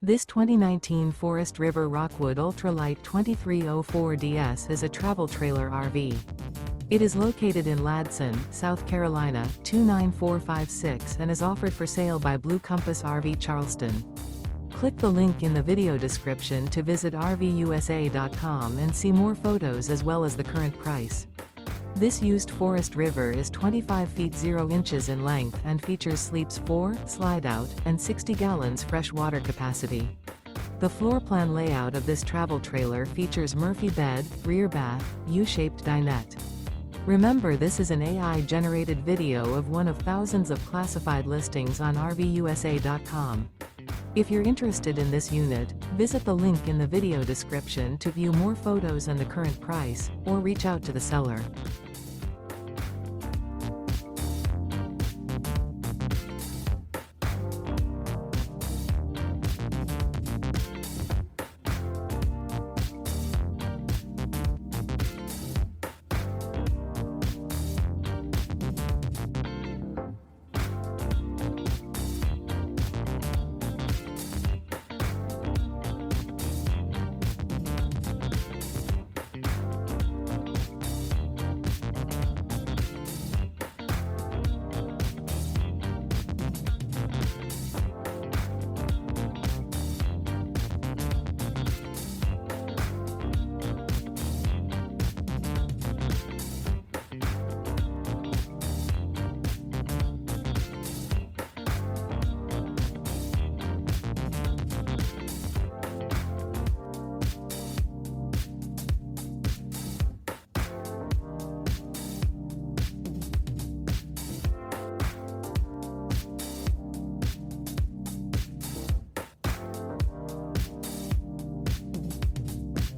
This 2019 Forest River Rockwood Ultralight 2304DS is a travel trailer RV. It is located in Ladson, South Carolina, 29456 and is offered for sale by Blue Compass RV Charleston. Click the link in the video description to visit RVUSA.com and see more photos as well as the current price. This used Forest River is 25 feet 0 inches in length and features sleeps 4, Slideout, and 60 gallons fresh water capacity. The floor plan layout of this travel trailer features Murphy bed, rear bath, U-shaped dinette. Remember, this is an AI-generated video of one of thousands of classified listings on RVUSA.com. If you're interested in this unit, visit the link in the video description to view more photos and the current price, or reach out to the seller.